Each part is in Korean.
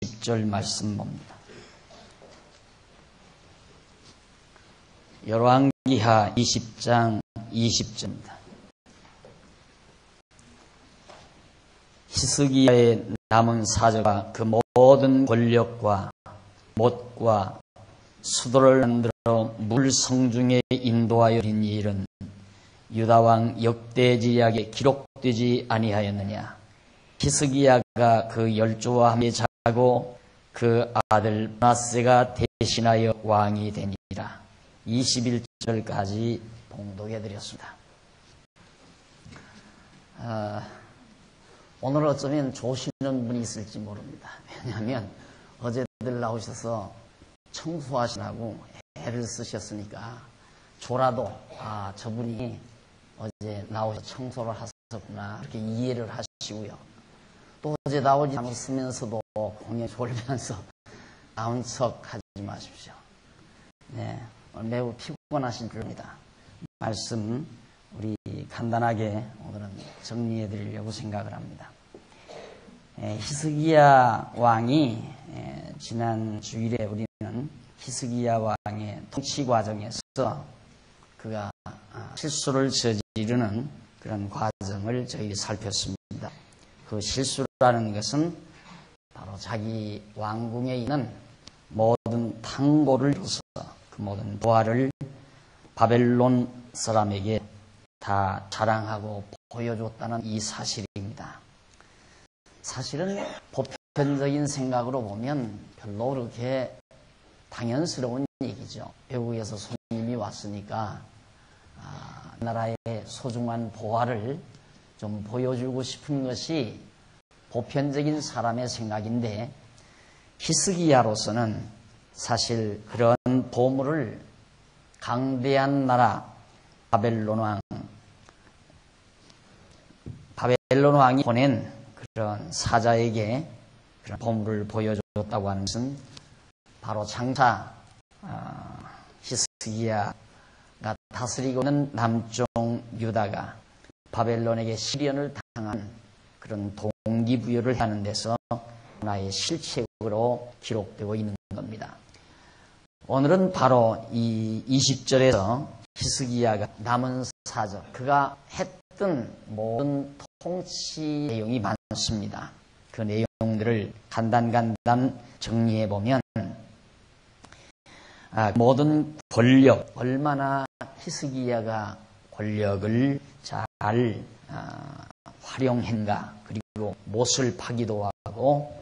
20절 말씀 봅니다. 열왕기하 20장 20절입니다. 히스기야의 남은 사자가 그 모든 권력과 못과 수도를 만들어 물 성중에 인도하여 린 일은 유다왕 역대지략에 기록되지 아니하였느냐. 히스기야가 그 열조와 함께 자고 그 아들 므낫세가 대신하여 왕이 되니라. 21절까지 봉독해 드렸습니다. 오늘 어쩌면 조시는 분이 있을지 모릅니다. 왜냐하면 어제들 나오셔서 청소하시라고 애를 쓰셨으니까 조라도 저분이 어제 나오셔서 청소를 하셨구나 이렇게 이해를 하시고요. 또 어제 나오지 않았으면서도 공연 졸면서 나온 척 하지 마십시오. 네, 매우 피곤하신 줄입니다. 말씀 우리 간단하게 오늘은 정리해 드리려고 생각을 합니다. 히스기야 왕이 지난 주일에 우리는 히스기야 왕의 통치 과정에서 그가 실수를 저지르는 그런 과정을 저희 살폈습니다. 그 실수라는 것은 바로 자기 왕궁에 있는 모든 탕고를 이루어서 그 모든 보화를 바벨론 사람에게 다 자랑하고 보여줬다는 이 사실입니다. 사실은 보편적인 생각으로 보면 별로 그렇게 당연스러운 얘기죠. 외국에서 손님이 왔으니까 나라의 소중한 보화를 좀 보여주고 싶은 것이 보편적인 사람의 생각인데 히스기야로서는 사실 그런 보물을 강대한 나라 바벨론 왕이 보낸 그런 사자에게 그런 보물을 보여줬다고 하는 것은 바로 장차 히스기야가 다스리고 있는 남쪽 유다가 바벨론에게 시련을 당한 그런 동기부여를 하는 데서 하나의 실책으로 기록되고 있는 겁니다. 오늘은 바로 이 20절에서 히스기야가 남은 사저, 그가 했던 모든 통치 내용이 많습니다. 그 내용들을 간단 정리해보면 모든 권력, 얼마나 히스기야가 권력을 잘 활용했는가, 그리고 못을 파기도 하고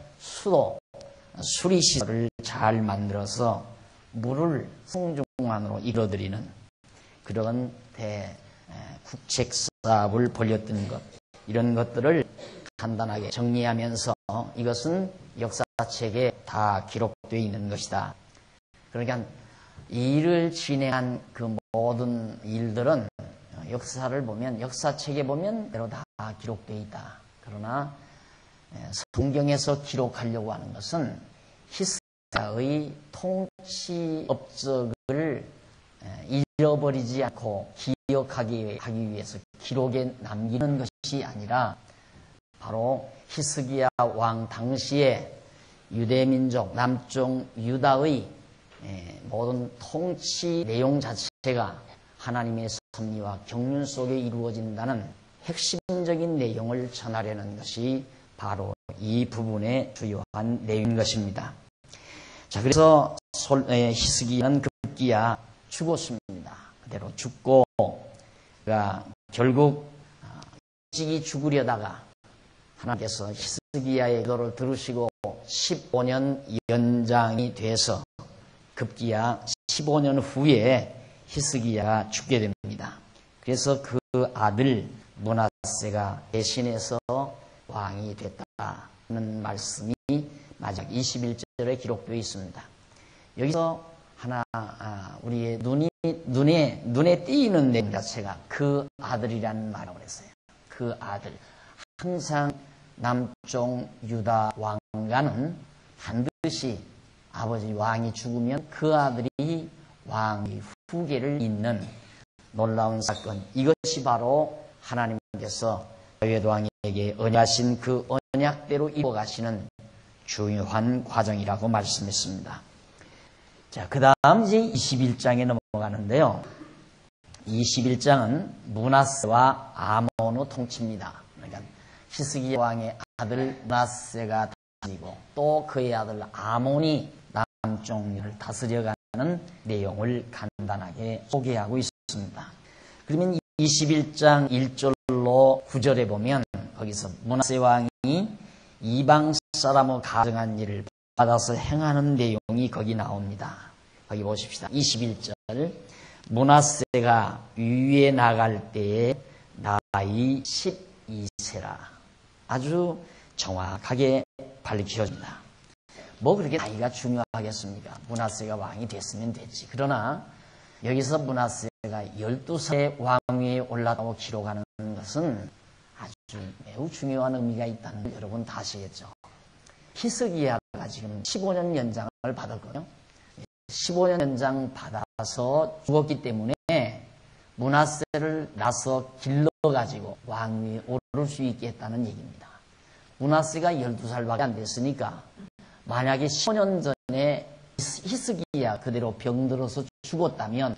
수리시설을 잘 만들어서 물을 성중 안으로 이뤄드리는 그런 국책 사업을 벌였던 것, 이런 것들을 간단하게 정리하면서 이것은 역사책에 다 기록되어 있는 것이다. 그러니까 이 일을 진행한 그 모든 일들은 역사책에 보면 대로 다 기록되어 있다. 그러나 성경에서 기록하려고 하는 것은 히스기야의 통치 업적을 잃어버리지 않고 기억하기 위해서 기록에 남기는 것이 아니라 바로 히스기야 왕 당시에 유대민족 남쪽 유다의 모든 통치 내용 자체가 하나님의 섭리와 경륜 속에 이루어진다는 핵심적인 내용을 전하려는 것이 바로 이 부분의 주요한 내용인 것입니다. 자, 그래서 히스기야는 급기야 죽었습니다. 그대로 죽고 그가 결국 일찍이 죽으려다가 하나님께서 히스기야의 기도를 들으시고 15년 연장이 돼서 급기야 15년 후에 히스기야가 죽게 됩니다. 그래서 그 아들 므낫세가 대신해서 왕이 됐다는 말씀이 마지막 21절에 기록되어 있습니다. 여기서 하나 우리의 눈에 띄는 내용 자체가 그 아들이라는 말이라고 그랬어요. 그 아들. 항상 남쪽 유다 왕가는 반드시 아버지 왕이 죽으면 그 아들이 왕의 후계를 잇는 놀라운 사건. 이것이 바로 하나님께서 다윗 왕에게 언약하신 그 언약대로 이루어가시는 중요한 과정이라고 말씀했습니다. 자, 그 다음 이제 21장에 넘어가는데요. 21장은 므낫세와 아몬의 통치입니다. 그러니까 히스기야 왕의 아들 므낫세가 다스리고 또 그의 아들 아몬이 남쪽을 다스려가는 내용을 간단하게 소개하고 있습니다. 그러면 21장 1절로 9절에 보면 거기서 므낫세 왕이 이방 사람의 가증한 일을 받아서 행하는 내용이 거기 나옵니다. 거기 보십시다. 21절 므낫세가 위에 나갈 때에 나이 12세라. 아주 정확하게 밝혀집니다. 뭐 그렇게 나이가 중요하겠습니까? 므낫세가 왕이 됐으면 됐지. 그러나 여기서 므낫세가 12살의 왕위에 올라가고 기록하는 것은 아주 매우 중요한 의미가 있다는 걸 여러분 다 아시겠죠? 히스기야가 지금 15년 연장을 받았거든요. 15년 연장 받아서 죽었기 때문에 므낫세를 낳아서 길러가지고 왕위에 오를 수 있게 했다는 얘기입니다. 므낫세가 12살밖에 안 됐으니까 만약에 15년 전에 히스기야 그대로 병들어서 죽었다면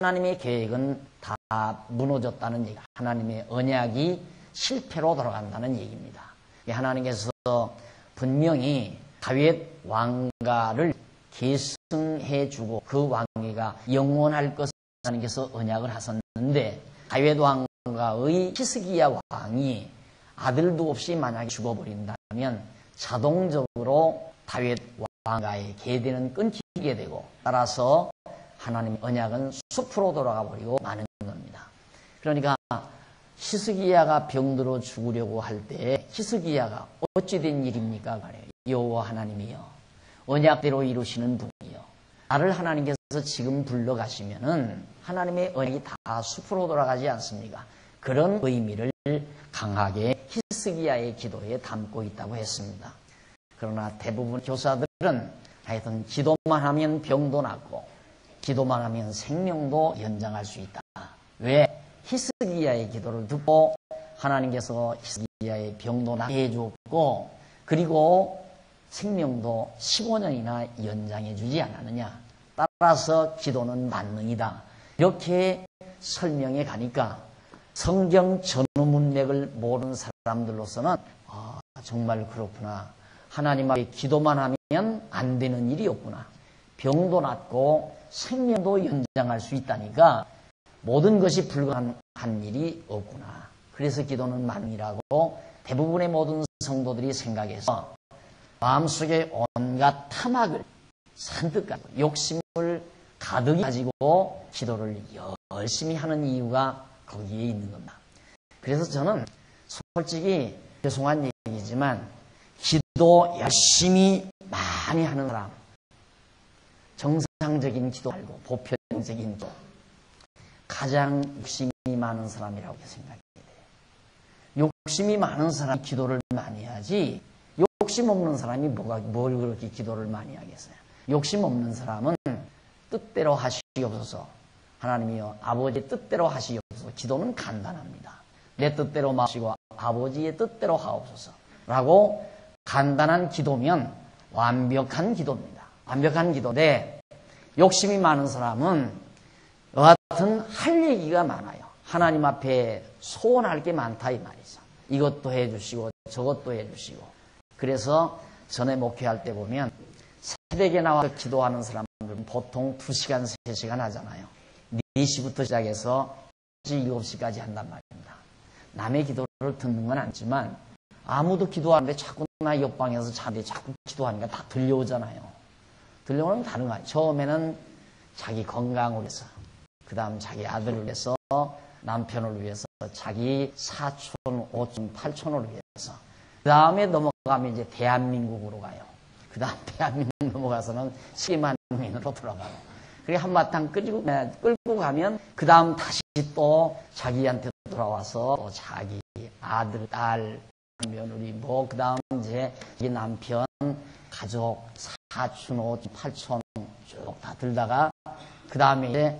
하나님의 계획은 다 무너졌다는 얘기, 하나님의 언약이 실패로 돌아간다는 얘기입니다. 하나님께서 분명히 다윗 왕가를 계승해주고 그 왕위가 영원할 것을 하나님께서 언약을 하셨는데 다윗 왕가의 히스기야 왕이 아들도 없이 만약에 죽어버린다면 자동적으로 다윗 왕가의 계대는 끊기게 되고 따라서 하나님의 언약은 숲으로 돌아가 버리고 마는 겁니다. 그러니까 히스기야가 병들어 죽으려고 할 때 히스기야가 어찌된 일입니까? 여호와 하나님이여 언약대로 이루시는 분이여 나를 하나님께서 지금 불러가시면은 하나님의 언약이 다 숲으로 돌아가지 않습니까? 그런 의미를 강하게 히스기야의 기도에 담고 있다고 했습니다. 그러나 대부분 교사들은 하여튼 기도만 하면 병도 낫고 기도만 하면 생명도 연장할 수 있다. 왜? 히스기야의 기도를 듣고 하나님께서 히스기야의 병도 낫게 해줬고 그리고 생명도 15년이나 연장해 주지 않았느냐. 따라서 기도는 만능이다. 이렇게 설명해 가니까 성경 전후 문맥을 모르는 사람들로서는 정말 그렇구나. 하나님 앞에 기도만 하면 안 되는 일이 없구나. 병도 낫고 생명도 연장할 수 있다니까 모든 것이 불가한 일이 없구나. 그래서 기도는 만능이라고 대부분의 모든 성도들이 생각해서 마음속에 온갖 탐악을 잔뜩 가지고 욕심을 가득 가지고 기도를 열심히 하는 이유가 거기에 있는 겁니다. 그래서 저는 솔직히 죄송한 얘기지만 기도 열심히 많이 하는 사람 정상적인 기도 말고 보편적인 기도 가장 욕심이 많은 사람이라고 생각해요. 욕심이 많은 사람이 기도를 많이 하지 욕심 없는 사람이 뭘 그렇게 기도를 많이 하겠어요. 욕심 없는 사람은 뜻대로 하시옵소서 하나님이여 아버지의 뜻대로 하시옵소서 기도는 간단합니다. 내 뜻대로 마시고 아버지의 뜻대로 하옵소서 라고 간단한 기도면 완벽한 기도입니다. 완벽한 기도인데 욕심이 많은 사람은 여하튼 할 얘기가 많아요. 하나님 앞에 소원할 게 많다 이 말이죠. 이것도 해주시고 저것도 해주시고 그래서 전에 목회할 때 보면 새벽에 나와서 기도하는 사람들은 보통 2시간, 3시간 하잖아요. 4시부터 시작해서 7시까지 한단 말입니다. 남의 기도를 듣는 건 아니지만 아무도 기도하는데 자꾸 나 옆방에서 자는데 자꾸 기도하니까 다 들려오잖아요. 들려오는 건 다른 거 아니에요. 처음에는 자기 건강을 위해서 그 다음 자기 아들을 위해서 남편을 위해서 자기 사촌, 오촌, 팔촌을 위해서 그 다음에 넘어가면 이제 대한민국으로 가요. 그 다음 대한민국 넘어가서는 세계만민으로 돌아가요. 그게 한바탕 끌고 가면 그 다음 다시 또 자기한테 돌아와서 또 자기 아들, 딸, 며느리 그 다음 이제 남편, 가족, 사촌, 오촌, 팔촌 쭉 다 들다가 그 다음에 이제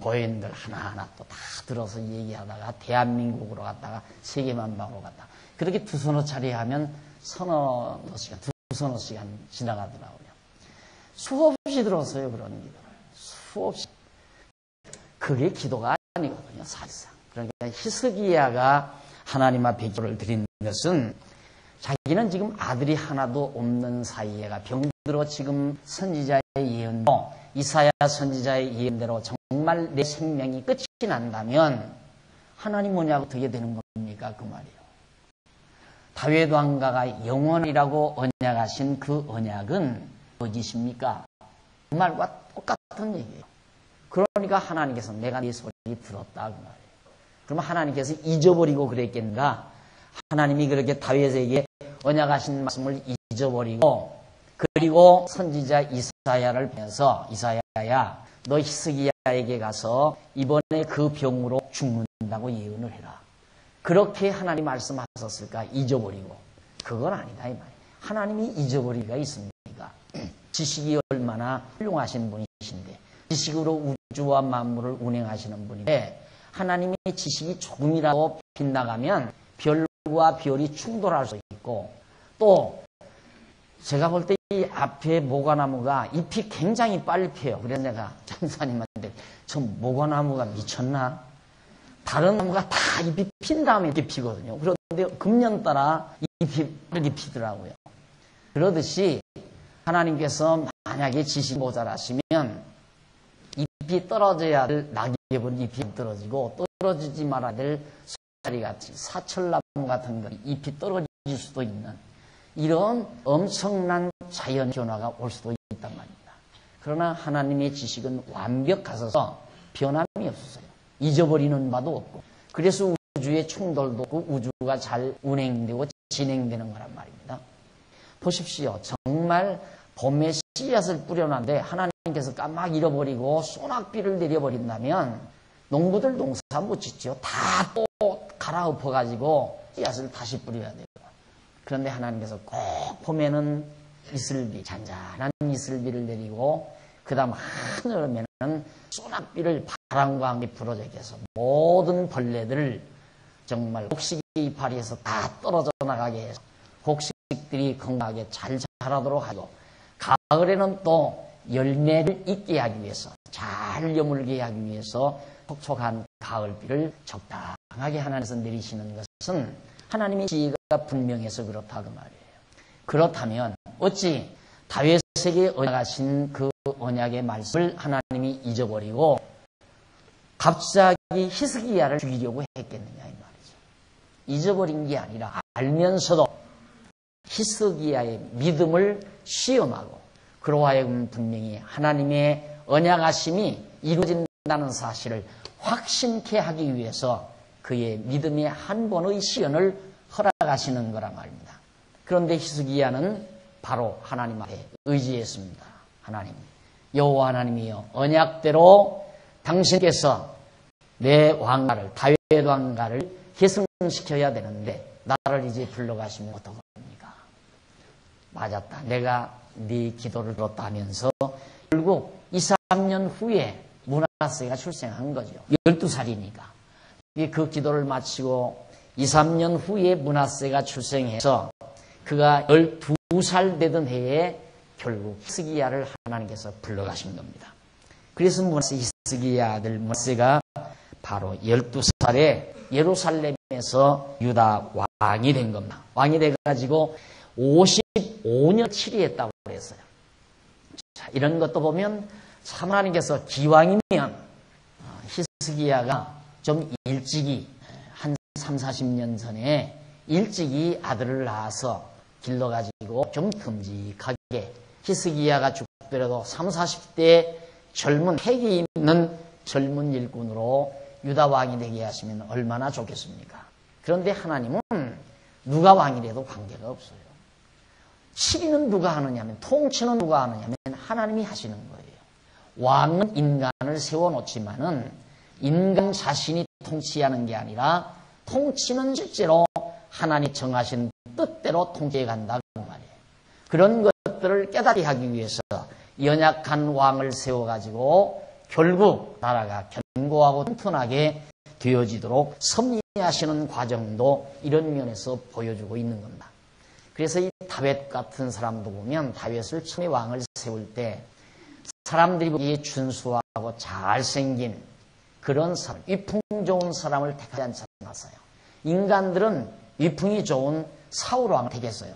고인들 하나하나 또 다 들어서 얘기하다가 대한민국으로 갔다가 세계만방으로 갔다가 그렇게 두서너 차례 하면 서너 시간 서너 시간 지나가더라고요. 수없이 들었어요, 그런 기도를. 수없이. 그게 기도가 아니거든요, 사실상. 그러니까 히스기야가 하나님 앞에 기도를 드린 것은 자기는 지금 아들이 하나도 없는 사이에가 병들어 지금 선지자의 예언대로, 이사야 선지자의 예언대로 정말 내 생명이 끝이 난다면 하나님 뭐냐고 어떻게 되는 겁니까? 그 말이에요. 다윗 왕가가 영원이라고 언약하신 그 언약은 거짓입니까? 그 말과 똑같은 얘기예요. 그러니까 하나님께서 내가 네 소리 들었다 그 말이에요. 그러면 하나님께서 잊어버리고 그랬겠는가? 하나님이 그렇게 다윗에게 언약하신 말씀을 잊어버리고 그리고 선지자 이사야를 보내서 이사야야 너 히스기야에게 가서 이번에 그 병으로 죽는다고 예언을 해라. 그렇게 하나님 말씀하셨을까? 잊어버리고. 그건 아니다 이 말이에요. 하나님이 잊어버리기가 있습니까? 지식이 얼마나 훌륭하신 분이신데 지식으로 우주와 만물을 운행하시는 분인데 하나님의 지식이 조금이라도 빗나가면 별과 별이 충돌할 수 있고 또 제가 볼 때 이 앞에 모과나무가 잎이 굉장히 빨리 펴요. 그래서 내가 장사님한테 저 모과나무가 미쳤나? 다른 나무가 다 잎이 핀 다음에 이렇게 피거든요. 그런데 금년 따라 잎이 이렇게 피더라고요. 그러듯이 하나님께서 만약에 지식이 모자라시면 잎이 떨어져야 될 낙엽은 잎이 안 떨어지고 떨어지지 말아야 될 소자리같이 사철나무 같은 건 잎이 떨어질 수도 있는 이런 엄청난 자연 변화가 올 수도 있단 말입니다. 그러나 하나님의 지식은 완벽하셔서 변함이 없어요. 잊어버리는 바도 없고 그래서 우주의 충돌도 없고 우주가 잘 운행되고 진행되는 거란 말입니다. 보십시오. 정말 봄에 씨앗을 뿌려놨는데 하나님께서 깜막 잃어버리고 소낙비를 내려버린다면 농부들 농사 못 짓죠. 다 또 갈아엎어가지고 씨앗을 다시 뿌려야 돼요. 그런데 하나님께서 꼭 봄에는 이슬비, 잔잔한 이슬비를 내리고 그 다음 하늘에는 소낙비를 바람과 함께 불어제게 해서 모든 벌레들을 정말 곡식이 이파리에서 다 떨어져 나가게 해서 곡식들이 건강하게 잘 자라도록 하고 가을에는 또 열매를 있게 하기 위해서 잘 여물게 하기 위해서 촉촉한 가을비를 적당하게 하나님께서 내리시는 것은 하나님의 지혜가 분명해서 그렇다고 말이에요. 그렇다면 어찌 다윗에게 언약하신 그 언약의 말씀을 하나님이 잊어버리고 갑자기 히스기야를 죽이려고 했겠느냐 이 말이죠. 잊어버린 게 아니라 알면서도 히스기야의 믿음을 시험하고 그로 하여금 분명히 하나님의 언약하심이 이루어진다는 사실을 확신케 하기 위해서 그의 믿음의 한 번의 시연을 허락하시는 거란 말입니다. 그런데 히스기야는 바로 하나님 앞에 의지했습니다. 하나님, 여호와 하나님이여 언약대로 당신께서 내 왕가를 다윗 왕가를 계승시켜야 되는데 나를 이제 불러가시면 어떡합니까? 맞았다. 내가 네 기도를 들었다 하면서 결국 2, 3년 후에 므낫세가 출생한 거죠. 12살이니까. 그 기도를 마치고 2, 3년 후에 므낫세가 출생해서 그가 12살 되던 해에 결국 히스기야를 하나님께서 불러가신 겁니다. 그래서 히스기야 아들 므낫세가 바로 12살에 예루살렘에서 유다 왕이 된 겁니다. 왕이 돼가지고 55년 치리했다고 그랬어요. 자, 이런 것도 보면 참 하나님께서 기왕이면 히스기야가 좀 일찍이 한 3, 40년 전에 일찍이 아들을 낳아서 길러가지고 좀 듬직하게 히스기야가 죽더라도 3, 40대의 젊은 패기 있는 젊은 일꾼으로 유다 왕이 되게 하시면 얼마나 좋겠습니까? 그런데 하나님은 누가 왕이 돼도 관계가 없어요. 치리는 누가 하느냐면 통치는 누가 하느냐면 하나님이 하시는 거예요. 왕은 인간을 세워놓지만은 인간 자신이 통치하는 게 아니라 통치는 실제로 하나님이 정하신 뜻대로 통치해 간다고 말이에요. 그런 것들을 깨닫게 하기 위해서 연약한 왕을 세워가지고 결국 나라가 견고하고 튼튼하게 되어지도록 섭리하시는 과정도 이런 면에서 보여주고 있는 겁니다. 그래서 이 다윗 같은 사람도 보면 다윗을 처음에 왕을 세울 때 사람들이 보기에 준수하고 잘생긴 그런 사람, 위풍 좋은 사람을 택하지 않지 않았어요. 인간들은 위풍이 좋은 사울 왕을 택했어요.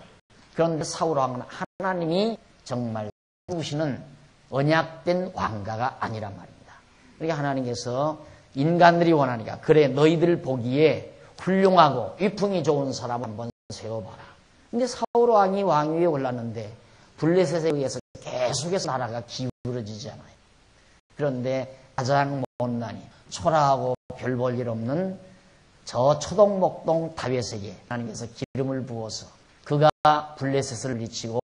그런데 사울 왕은 하나님이 정말 세우시는 언약된 왕가가 아니란 말입니다. 그러니까 하나님께서 인간들이 원하니까 그래 너희들 보기에 훌륭하고 위풍이 좋은 사람을 한번 세워봐라. 근데 사울 왕이 왕위에 올랐는데 블레셋에 의해서 계속해서 나라가 기울어지지 않아요. 그런데 가장 못난이 초라하고 별 볼 일 없는 저 초동목동 다윗에게 하나님께서 기름을 부어서 그가 블레셋을 리치고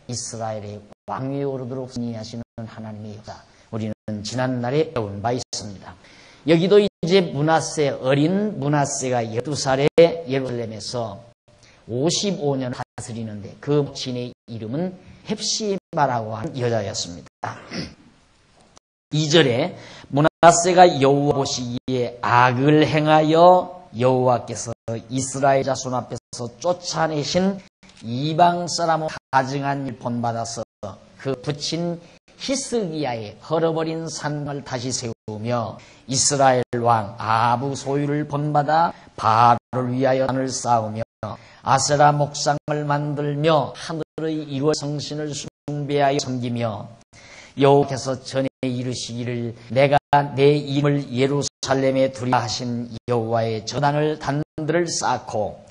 이스라엘의 왕위에 오르도록 승리하시는 하나님의 역사, 우리는 지난날에 배운 바 있습니다. 여기도 이제 문하세, 어린 문하세가 12살에 예루살렘에서 55년 다스리는데 그母친의 이름은 헵시바라고 하는 여자였습니다. 2절에 문하세가 여호와 보시기에 악을 행하여 여호와께서 이스라엘 자손 앞에서 쫓아내신 이방 사람을 가증한 일 본받아서 그 부친 히스기야의 헐어버린 산을 다시 세우며 이스라엘 왕 아하브 소유를 본받아 바알을 위하여 산을 쌓으며 아세라 목상을 만들며 하늘의 이루어 성신을 숭배하여 섬기며 여호와께서 전에 이르시기를 내가 내 이름을 예루살렘에 두리라 하신 여호와의 전단을 단들을 쌓고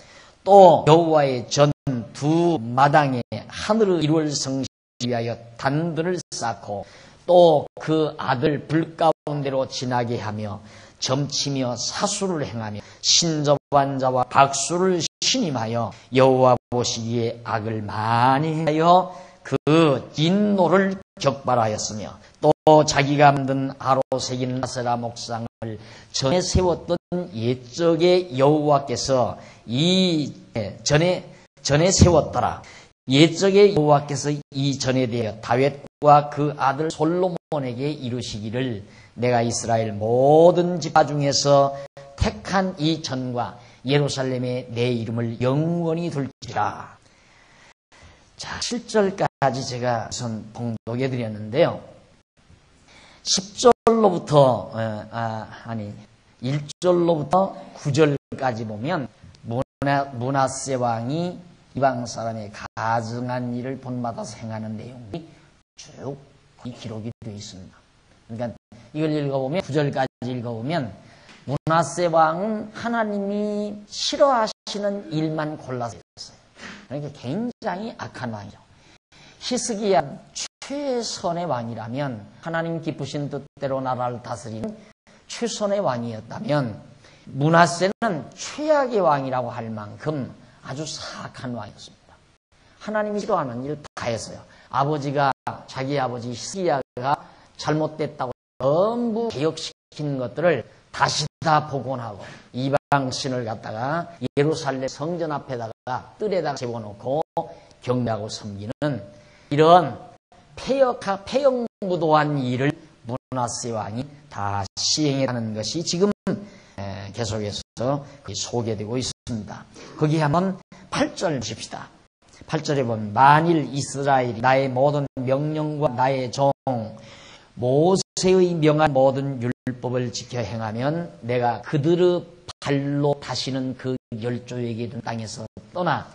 또 여호와의 전 두 마당에 하늘을 이루어 성신을 위하여 단들을 쌓고 또 그 아들 불 가운데로 지나게 하며 점치며 사수를 행하며 신접한 자와 박수를 신임하여 여호와 보시기에 악을 많이 행하여 그 진노를 격발하였으며 또 자기가 만든 아로 새긴 아세라 목상을 전에 세웠던 옛적의 여호와께서 이 전에 세웠더라. 옛적의 여호와께서 이 전에 대하여 다윗과 그 아들 솔로몬에게 이루시기를 내가 이스라엘 모든 지파 중에서 택한 이 전과 예루살렘에 내 이름을 영원히 둘지라. 자, 7절까지 제가 우선 봉독해 드렸는데요. 10절로부터 1절로부터 9절까지 보면 문하세 왕이 이방 사람의 가증한 일을 본받아서 행하는 내용이 쭉 기록이 되어 있습니다. 그러니까 이걸 읽어보면 9절까지 읽어보면 문하세 왕은 하나님이 싫어하시는 일만 골라서 했어요. 그러니까 굉장히 악한 왕이죠. 히스기야 최선의 왕이라면 하나님 기쁘신 뜻대로 나라를 다스리는 최선의 왕이었다면 문하세는 최악의 왕이라고 할 만큼 아주 사악한 왕이었습니다. 하나님이 싫어하는 일 다 했어요. 아버지가 자기 아버지 히스기야가 잘못됐다고 전부 개혁시킨 것들을 다시 다 복원하고 이방신을 갖다가 예루살렘 성전 앞에다가 뜰에다가 세워놓고 경배하고 섬기는 이런 폐역무도한 일을 문하세 왕이 다 시행하는 것이 지금 계속해서 소개되고 있습니다. 거기 한번 8절 보십시다. 8절에 보면 만일 이스라엘이 나의 모든 명령과 나의 종 모세의 명한 모든 율법을 지켜 행하면 내가 그들의 발로 다시는 그 열조에게 있는 땅에서 떠나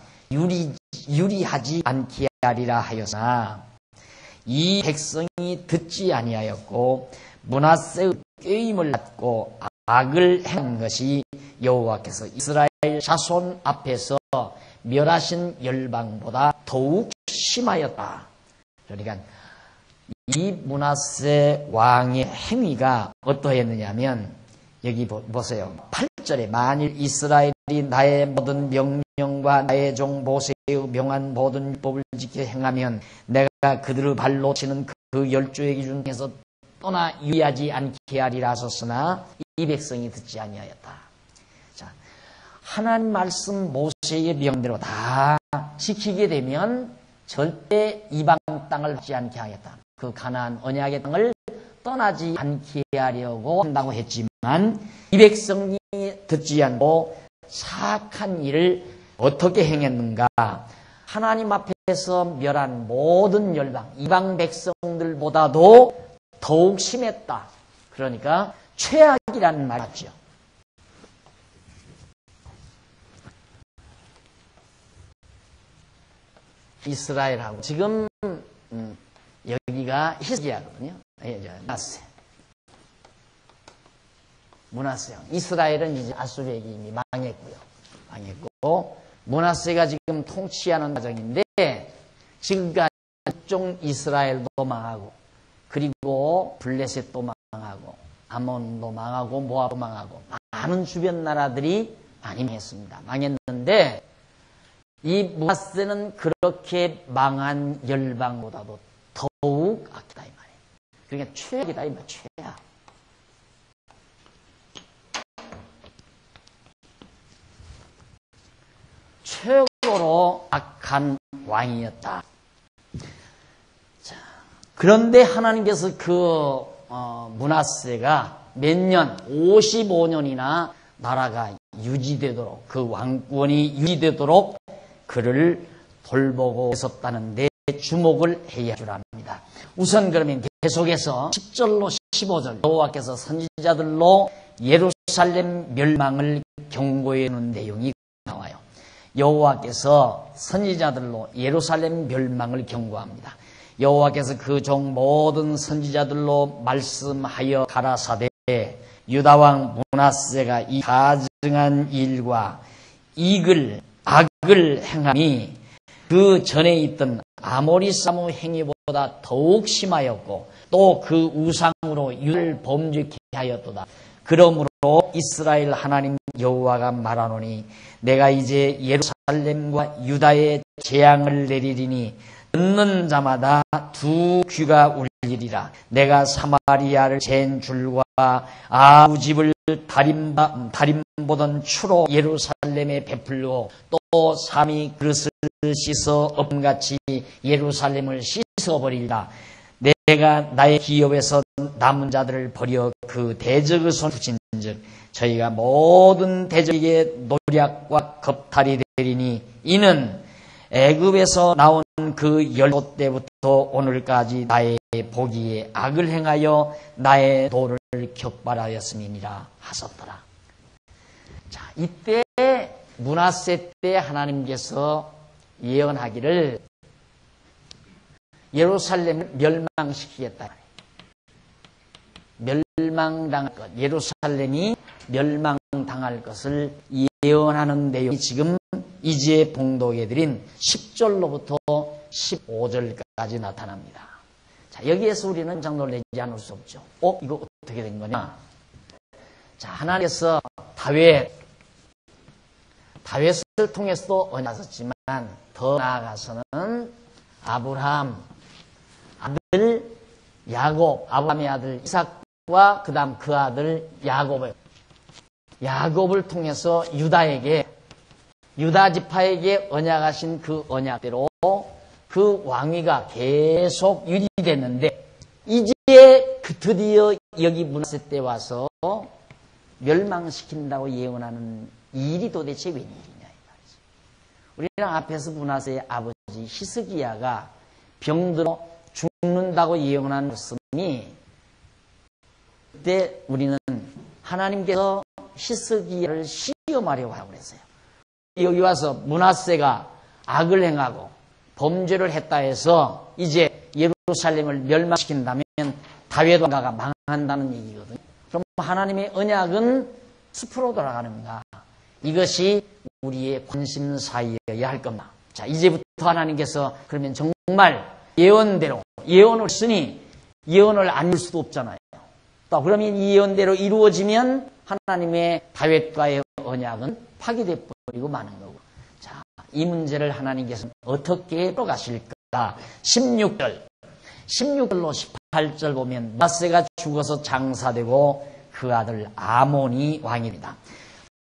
유리하지 않게 하리라 하였으나 이 백성이 듣지 아니하였고 문하세의 꾀임을 받고 악을 행한 것이 여호와께서 이스라엘 자손 앞에서 멸하신 열방보다 더욱 심하였다. 그러니까 이 문하세 왕의 행위가 어떠했느냐면 여기 보세요. 8절에 만일 이스라엘이 나의 모든 명령과 나의 종 모세의 명한 모든 율법을 지켜 행하면 내가 그들의 발로 치는 그 열조의 기준에서 떠나 유의하지 않게 하리라 하셨으나 이 백성이 듣지 아니하였다. 자, 하나님 말씀 모세의 명대로 다 지키게 되면 절대 이방 땅을 받지 않게 하겠다. 그 가나안 언약의 땅을 떠나지 않게 하려고 한다고 했지만 이 백성이 듣지 않고 사악한 일을 어떻게 행했는가? 하나님 앞에 앞에서 멸한 모든 열방, 이방 백성들보다도 더욱 심했다. 그러니까 최악이라는 말 맞죠. 이스라엘하고 지금 여기가 히스기야거든요. 므낫세. 이스라엘은 이제 아수르에게 이미 망했고 므낫세가 지금 통치하는 과정인데 지금까지 북쪽 이스라엘도 망하고 그리고 블레셋도 망하고 아몬도 망하고 모압도 망하고 많은 주변 나라들이 많이 망했습니다. 망했는데 이 므낫세는 그렇게 망한 열방보다도 더욱 악하다 이 말이에요. 그러니까 최악이다 이 말, 최악. 최고로 악한 왕이었다. 자, 그런데 하나님께서 그 므낫세가 몇 년, 55년이나 나라가 유지되도록, 그 왕권이 유지되도록 그를 돌보고 있었다는데 주목을 해야 합니다. 우선 그러면 계속해서 10절로 15절 여호와께서 선지자들로 예루살렘 멸망을 경고해 놓은 내용이 나와요. 여호와께서 선지자들로 예루살렘 멸망을 경고합니다. 여호와께서 그 종 모든 선지자들로 말씀하여 가라사대 유다왕 므낫세가 이 가증한 일과 악을 행함이 그 전에 있던 아모리 사무 행위보다 더욱 심하였고 또 그 우상으로 유를 범죄케 하였도다. 그러므로 이스라엘 하나님 여호와가 말하노니 내가 이제 예루살렘과 유다에 재앙을 내리리니 듣는 자마다 두 귀가 울리리라. 내가 사마리아를 잰 줄과 아우집을 다림보던 추로 예루살렘에 베풀고 또 삼이 그릇을 씻어 엎음같이 예루살렘을 씻어버리리라. 내가 나의 기업에서 남은 자들을 버려 그 대적의 손 붙인즉 저희가 모든 대적에게 노략과 겁탈이 되리니 이는 애굽에서 나온 그 열도 때부터 오늘까지 나의 보기에 악을 행하여 나의 도를 격발하였음이니라 하셨더라. 자, 이때 므낫세 때 하나님께서 예언하기를 예루살렘을 멸망시키겠다. 멸망당할 것, 예루살렘이 멸망당할 것을 예언하는 내용이 지금 이제 봉독해드린 10절로부터 15절까지 나타납니다. 자, 여기에서 우리는 깜짝 놀라지 않을 수 없죠. 이거 어떻게 된 거냐? 자, 하나님께서 다윗을 통해서도 언약하셨지만 더 나아가서는 아브라함 아들 야곱, 아브라함의 아들 이삭과 그 다음 그 아들 야곱을 통해서 유다 지파에게 언약하신 그 언약대로 그 왕위가 계속 유지됐는데 이제 드디어 여기 므낫세 때 와서 멸망시킨다고 예언하는 일이 도대체 웬일이냐 이 말이죠. 우리는 앞에서 므낫세의 아버지 히스기야가 병들어 죽는다고 예언한 말씀이 그때 우리는 하나님께서 히스기야를 시험하려고 하고 그랬어요. 여기 와서 므낫세가 악을 행하고 범죄를 했다 해서 이제 예루살렘을 멸망시킨다면 다윗 왕가가 망한다는 얘기거든요. 그럼 하나님의 언약은 숲으로 돌아가는가? 이것이 우리의 관심사여야 할 겁니다. 자, 이제부터 하나님께서 그러면 정말 예언대로 예언을 쓰니 예언을 안 이룰 수도 없잖아요. 또 그러면 이 예언대로 이루어지면 하나님의 다윗과의 언약은 파괴돼 버리고 마는 거고. 자, 이 문제를 하나님께서 어떻게 풀어가실까? 16절로 18절 보면 므낫세가 죽어서 장사되고 그 아들 아몬이 왕입니다.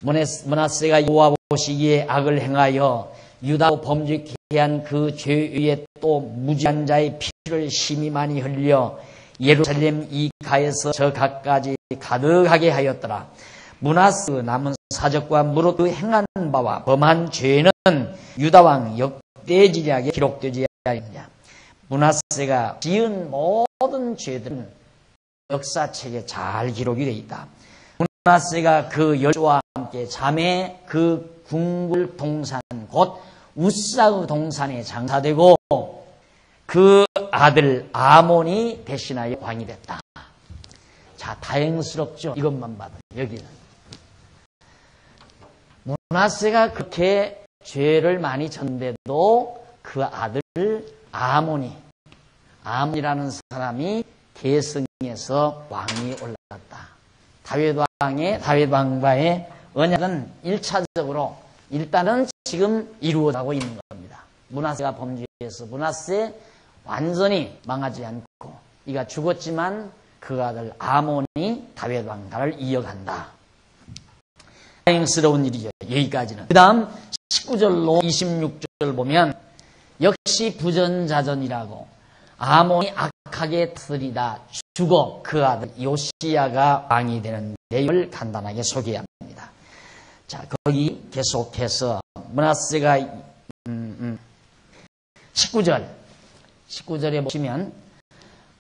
므낫세가 여호와 보시기에 악을 행하여 유다 범죄케 한 그 죄 위에 또 무지한 자의 피를 심히 많이 흘려 예루살렘 이 가에서 저 가까지 가득하게 하였더라. 므낫세 남은 사적과 무릇 그 행한 바와 범한 죄는 유다왕 역대지략에 기록되지 않느냐. 므낫세가 지은 모든 죄들은 역사책에 잘 기록이 되어 있다. 므낫세가 그 열조와 함께 잠에 그 궁굴 동산 곧 우사의 동산에 장사되고 그 아들 아몬이 대신하여 왕이 됐다. 자, 다행스럽죠. 이것만 봐도 여기는 므낫세가 그렇게 죄를 많이 졌는데도 그 아들 아몬이라는 사람이 계승해서 왕이 올랐다. 다윗 왕과의 언약은 1차적으로 일단은 지금 이루어가고 있는 겁니다. 므낫세가 범죄해서 므낫세 완전히 망하지 않고 이가 죽었지만 그 아들 아몬이 다윗 왕가를 이어간다. 다행스러운 일이죠. 여기까지는. 그 다음 19절로 26절 보면 역시 부전자전이라고 아몬이 악하게 터뜨리다 죽어 그 아들 요시야가 왕이 되는 내용을 간단하게 소개합니다. 자, 거기 계속해서 므낫세가 19절에 보시면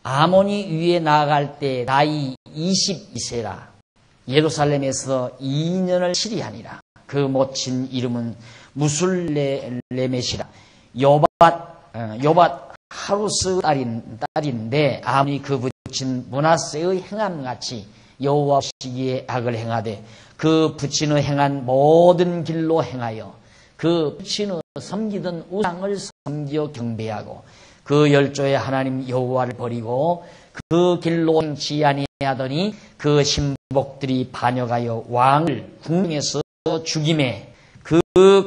아몬이 위에 나아갈 때 나이 22세라 예루살렘에서 2년을 치리하니라. 그 모친 이름은 무술레мет이라. 요밧 하루스 딸인데 아몬이 그 부친 므낫세의 행함같이 여호와 시기에 악을 행하되 그 부친의 행한 모든 길로 행하여 그 부친의 섬기던 우상을 섬기어 경배하고 그 열조의 하나님 여호와를 버리고 그 길로 행치 아니하더니 그 신복들이 반역하여 왕을 궁중에서 죽임에 그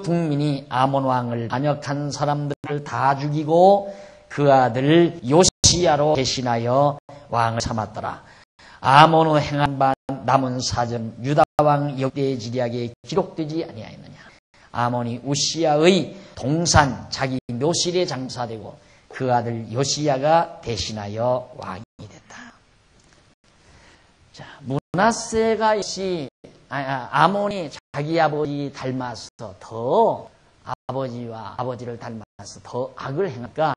국민이 아몬 왕을 반역한 사람들을 다 죽이고 그 아들 요시야로 대신하여 왕을 삼았더라. 아몬의 행한 바 남은 사전 유다 왕 역대지략에 기록되지 아니하였느냐. 아몬이 우시야의 동산 자기 묘실에 장사되고 그 아들 요시야가 대신하여 왕이 됐다. 자, 므낫세가 역시 아몬이 자기 아버지 닮아서 더 아버지를 닮아서 더 악을 행하니까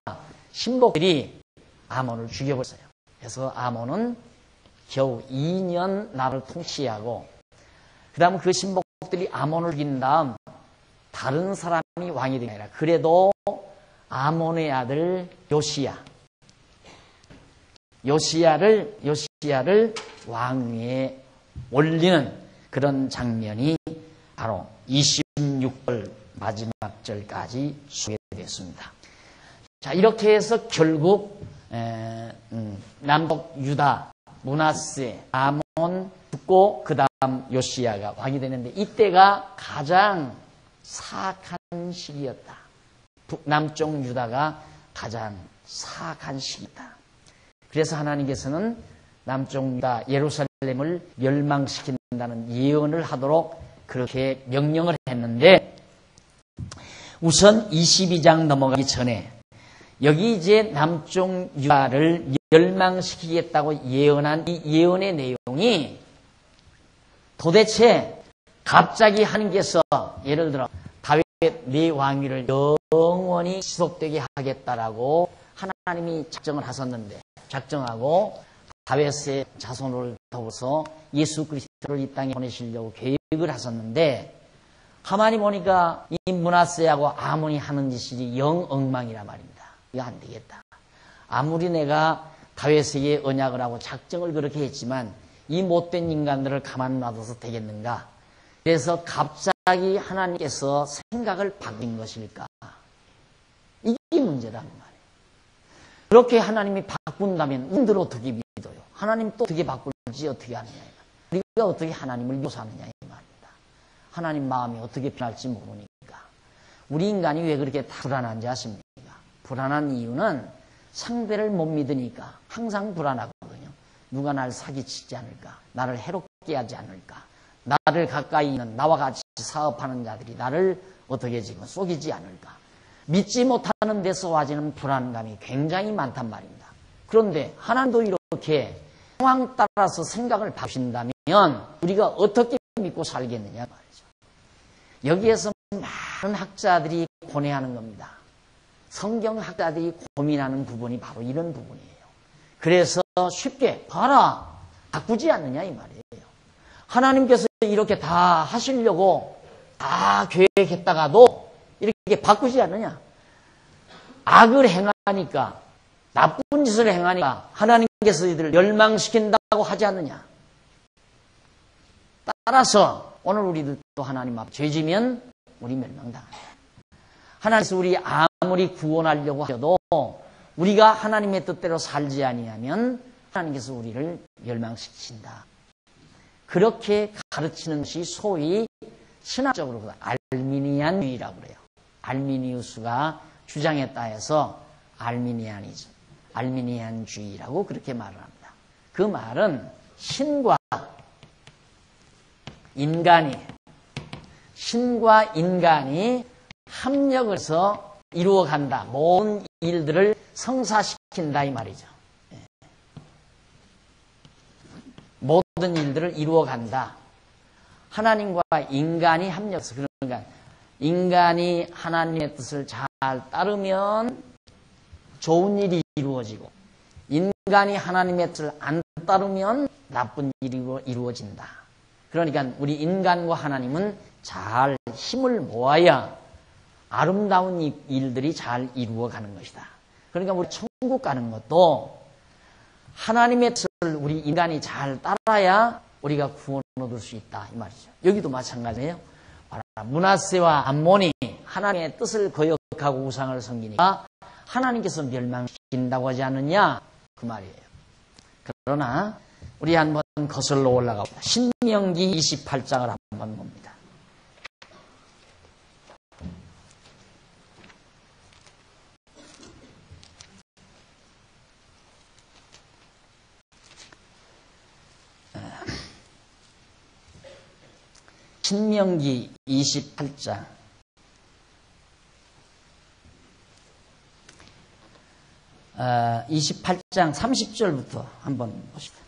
신복들이 아몬을 죽여버렸어요. 그래서 아몬은 겨우 2년 나라를 통치하고 그 다음 그 신복들이 아몬을 죽인 다음 다른 사람이 왕이 되게 아니라 그래도 아몬의 아들 요시야를 왕위에 올리는 그런 장면이 바로 26절 마지막 절까지 소개되었습니다. 자, 이렇게 해서 결국 남북 유다 므낫세 아몬 죽고 그 다음 요시야가 왕이 되는데 이때가 가장 사악한 시기였다. 남쪽 유다가 가장 사악한 시기다. 그래서 하나님께서는 남쪽 유다 예루살렘을 멸망시킨다는 예언을 하도록 그렇게 명령을 했는데 우선 22장 넘어가기 전에 여기 이제 남쪽 유다를 멸망시키겠다고 예언한 이 예언의 내용이 도대체 갑자기 하나님께서 예를 들어 다윗 네 왕위를 영원히 지속되게 하겠다라고 하나님이 작정하고 다윗의 자손을 더워서 예수 그리스도를 이 땅에 보내시려고 계획을 하셨는데 가만히 보니까 이 므낫세하고 아몬이 하는 짓이 영 엉망이란 말입니다. 이거 안 되겠다. 아무리 내가 다윗에게 언약을 하고 작정을 그렇게 했지만 이 못된 인간들을 가만 놔둬서 되겠는가? 그래서 갑자기 하나님께서 생각을 바뀐 것일까? 이게 문제라는 말이에요. 그렇게 하나님이 바꾼다면 우리들 어떻게 믿어요? 하나님 또 어떻게 바꿀지 어떻게 하느냐? 우리가 어떻게 하나님을 묘사하느냐 이 말입니다. 하나님 마음이 어떻게 변할지 모르니까. 우리 인간이 왜 그렇게 불안한지 아십니까? 불안한 이유는 상대를 못 믿으니까 항상 불안하거든요. 누가 날 사기치지 않을까? 나를 해롭게 하지 않을까? 나를 가까이 있는 나와 같이 사업하는 자들이 나를 어떻게 지금 속이지 않을까? 믿지 못하는 데서 와지는 불안감이 굉장히 많단 말입니다. 그런데 하나님도 이렇게 상황 따라서 생각을 바신다면 우리가 어떻게 믿고 살겠느냐 말이죠. 여기에서 많은 학자들이 고뇌하는 겁니다. 성경학자들이 고민하는 부분이 바로 이런 부분이에요. 그래서 쉽게 봐라 바꾸지 않느냐 이 말이에요. 하나님께서 이렇게 다 하시려고 다 계획했다가도 이렇게 바꾸지 않느냐. 악을 행하니까 나쁜 짓을 행하니까 하나님께서 이들을 멸망시킨다고 하지 않느냐. 따라서 오늘 우리들도 하나님 앞에 죄지면 우리 멸망당한다. 하나님께서 우리 아무리 구원하려고 하셔도 우리가 하나님의 뜻대로 살지 아니하면 하나님께서 우리를 멸망시킨다. 그렇게 가르치는 것이 소위 신학적으로 알미니안주의라고 그래요. 알미니우스가 주장했다 해서 알미니안주의라고 그렇게 말을 합니다. 그 말은 신과 인간이 합력을 해서 이루어간다. 모든 일들을 성사시킨다 이 말이죠. 모든 일들을 이루어간다. 하나님과 인간이 합력해서 그러니까 인간이 하나님의 뜻을 잘 따르면 좋은 일이 이루어지고 인간이 하나님의 뜻을 안 따르면 나쁜 일이 이루어진다. 그러니까 우리 인간과 하나님은 잘 힘을 모아야 아름다운 일들이 잘 이루어가는 것이다. 그러니까 우리 천국 가는 것도 하나님의 뜻을 우리 인간이 잘 따라야 우리가 구원을 얻을 수 있다 이 말이죠. 여기도 마찬가지예요. 므낫세와 암몬이 하나님의 뜻을 거역하고 우상을 섬기니까 하나님께서 멸망시킨다고 하지 않느냐 그 말이에요. 그러나 우리 한번 거슬러 올라가 봅니다. 신명기 28장을 한번 봅니다. 신명기 28장 28장 30절부터 한번 보십시오.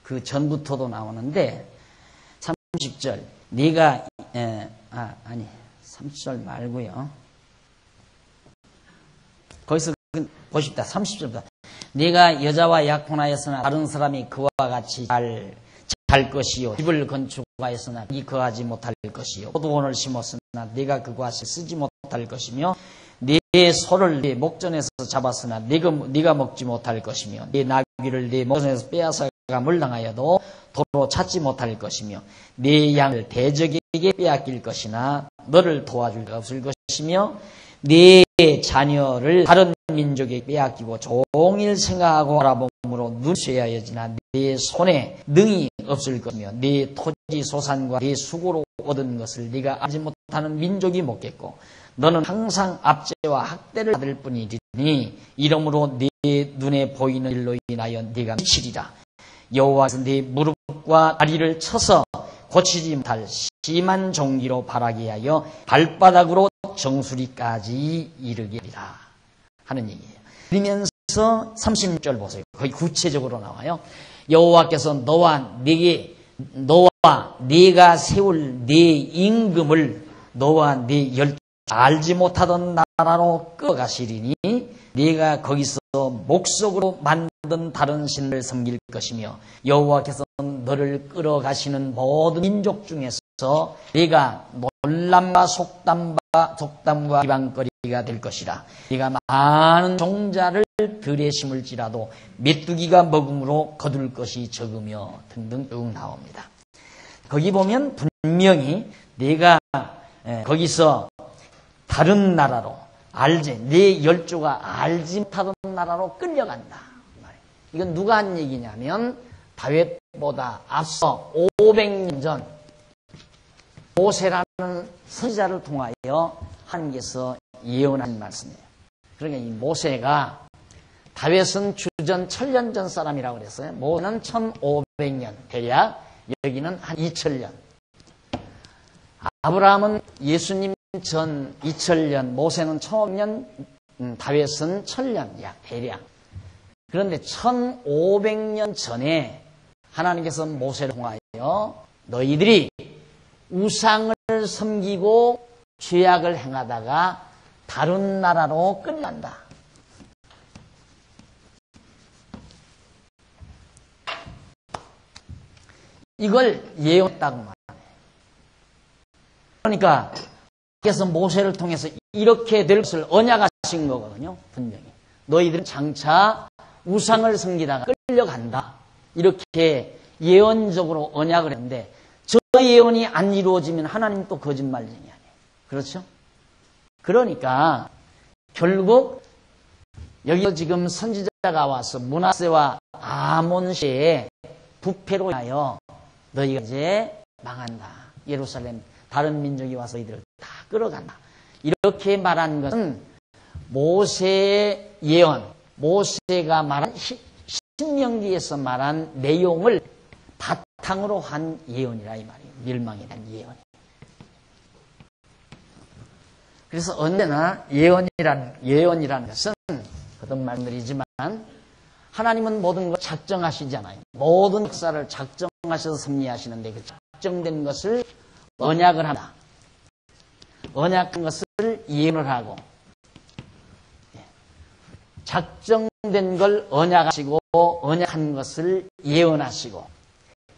그 전부터도 나오는데 30절 네가 30절 말고요. 거기서 보십시다. 30절부터 네가 여자와 약혼하였으나 다른 사람이 그와 같이 잘 것이요 집을 건축하였으나 이 거하지 못할 것이요 포도원을 심었으나 네가 그것을 쓰지 못할 것이며 네 소를 네 목전에서 잡았으나 네가 먹지 못할 것이며 네 나귀를 네 목전에서 빼앗아가 물당하여도 도로 찾지 못할 것이며 네 양을 대적에게 빼앗길 것이나 너를 도와줄 가 없을 것이며 네 자녀를 다른 민족에게 빼앗기고 종일 생각하고 알아봄으로 눈쇠야 여지나 네 손에 능이 없을 것이며 네 토지 소산과 네 수고로 얻은 것을 네가 알지 못하는 민족이 먹겠고 너는 항상 압제와 학대를 받을 뿐이니 이러므로 네 눈에 보이는 일로 인하여 네가 미치리라. 여호와께서 네 무릎과 다리를 쳐서 고치지 못할 심한 종기로 바라게 하여 발바닥으로 정수리까지 이르게 하리라 하는 얘기예요. 그러면서 36절 보세요. 거의 구체적으로 나와요. 여호와께서 너와 네가 세울 네 임금을 너와 네 열조 알지 못하던 나라로 끌어가시리니 네가 거기서 목석으로 만든 다른 신을 섬길 것이며 여호와께서 너를 끌어가시는 모든 민족 중에서 네가 놀람과 속담과 비방거리가 될 것이라. 네가 많은 종자를 들에 심을지라도 메뚜기가 먹음으로 거둘 것이 적으며 등등 쭉 나옵니다. 거기 보면 분명히 네가 거기서 다른 나라로 네 열조가 알지 못하던 나라로 끌려간다. 이건 누가 한 얘기냐면 다윗보다 앞서 500년 전 모세라는 선지자를 통하여 하나님께서 예언한 말씀이에요. 그러니까 이 모세가 다윗은 주전 1000년 전 사람이라고 그랬어요. 모세는 1500년 대략, 여기는 한 2000년. 아브라함은 예수님 전 2000년, 모세는 1000년, 다윗은 1000년, 약 대략. 그런데 1500년 전에 하나님께서 모세를 통하여 너희들이 우상을 섬기고 죄악을 행하다가 다른 나라로 끌려간다. 이걸 예언했다고 말해요. 그러니까 하나님께서 모세를 통해서 이렇게 될 것을 언약하신 거거든요. 분명히. 너희들은 장차 우상을 섬기다가 끌려간다. 이렇게 예언적으로 언약을 했는데 저 예언이 안 이루어지면 하나님 또 거짓말쟁이 아니에요. 그렇죠? 그러니까 결국 여기서 지금 선지자가 와서 므낫세와 아몬 시대에 부패로 인하여 너희가 이제 망한다. 예루살렘 다른 민족이 와서 이들을 다 끌어간다. 이렇게 말한 것은 모세의 예언, 모세가 말한 신명기에서 말한 내용을 바탕으로 한 예언이라 이 말이에요. 멸망에 대한 예언이. 그래서 언제나 예언이라는 것은 거듭 말씀드리지만 하나님은 모든 걸 작정하시잖아요. 모든 역사를 작정하셔서 섭리하시는데 그 작정된 것을 언약을 한다. 언약한 것을 예언을 하고 작정된 걸 언약하시고 언약한 것을 예언하시고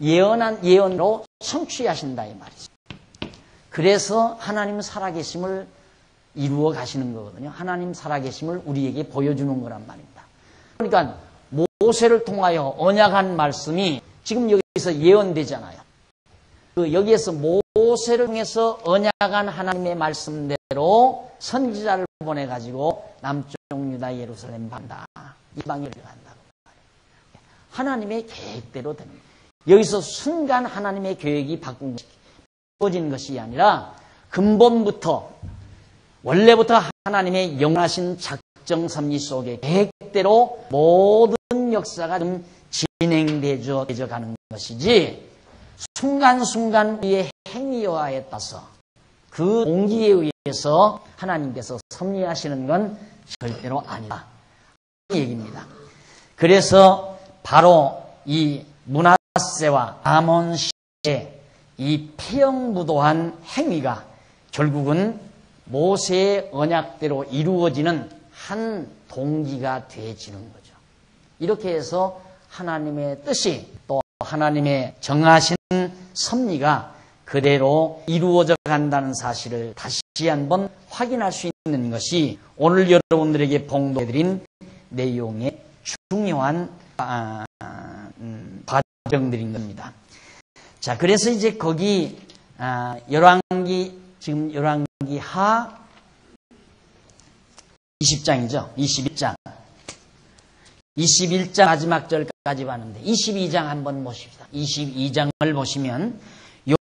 예언한 예언으로 성취하신다 이 말이죠. 그래서 하나님은 살아계심을 이루어 가시는 거거든요. 하나님 살아계심을 우리에게 보여주는 거란 말입니다. 그러니까 모세를 통하여 언약한 말씀이 지금 여기서 예언되잖아요. 여기에서 모세를 통해서 언약한 하나님의 말씀대로 선지자를 보내가지고 남쪽 유다 예루살렘 간다. 이방에 간다. 하나님의 계획대로 됩니다. 여기서 순간 하나님의 계획이 바꿔진 것이 아니라 근본부터 원래부터 하나님의 영원하신 작정 섭리 속의 계획대로 모든 역사가 좀 진행되어 가는 것이지 순간순간 우리의 행위와에 따라서 그 동기에 의해서 하나님께서 섭리하시는 건 절대로 아니다. 이 얘기입니다. 그래서 바로 이 므낫세와 아몬 시대의 이 폐영무도한 행위가 결국은 모세의 언약대로 이루어지는 한 동기가 되어지는 거죠. 이렇게 해서 하나님의 뜻이 또 하나님의 정하신 섭리가 그대로 이루어져 간다는 사실을 다시 한번 확인할 수 있는 것이 오늘 여러분들에게 봉독해드린 내용의 중요한 과정들인 겁니다. 자, 그래서 이제 거기 열왕기 지금 열왕기 하 20장이죠. 21장. 21장 마지막 절까지 봤는데 22장 한번 보십시다. 22장을 보시면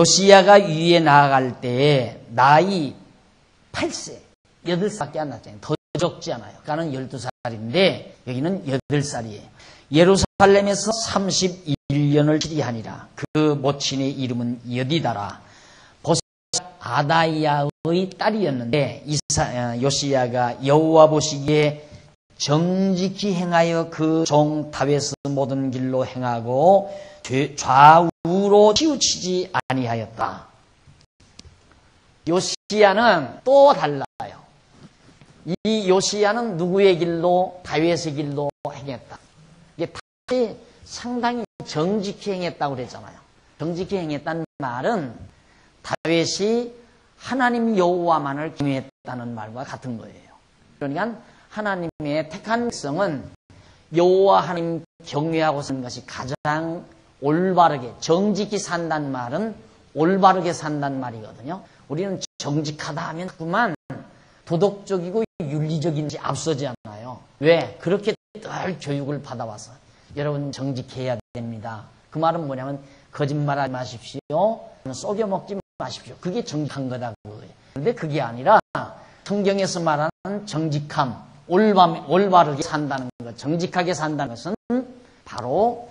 요시야가 위에 나아갈 때에 나이 8세, 8살밖에 안 났잖아요. 더 적지 않아요. 그러니까는 12살인데 여기는 8살이에요. 예루살렘에서 31년을 치리하니라. 그 모친의 이름은 여디다라. 아다이아의 딸이었는데 요시야가 여호와 보시기에 정직히 행하여 그 종 다윗의 모든 길로 행하고 좌우로 치우치지 아니하였다. 요시야는 또 달라요. 이 요시야는 누구의 길로? 다윗의 길로 행했다. 이게 다윗이 상당히 정직히 행했다고 그랬잖아요. 정직히 행했다는 말은 다윗이 하나님 여호와만을 경외했다는 말과 같은 거예요. 그러니까 하나님의 택한 백성은 여호와 하나님 경외하고 사는 것이 가장 올바르게 정직히 산다는 말은 올바르게 산다는 말이거든요. 우리는 정직하다 하면 그만 도덕적이고 윤리적인 것이 앞서지 않아요. 왜? 그렇게 늘 교육을 받아와서 여러분 정직해야 됩니다. 그 말은 뭐냐면 거짓말하지 마십시오. 속여먹지 마십시오. 그게 정직한 거다. 그런데 그게 아니라 성경에서 말하는 정직함, 올바르게 산다는 것, 정직하게 산다는 것은 바로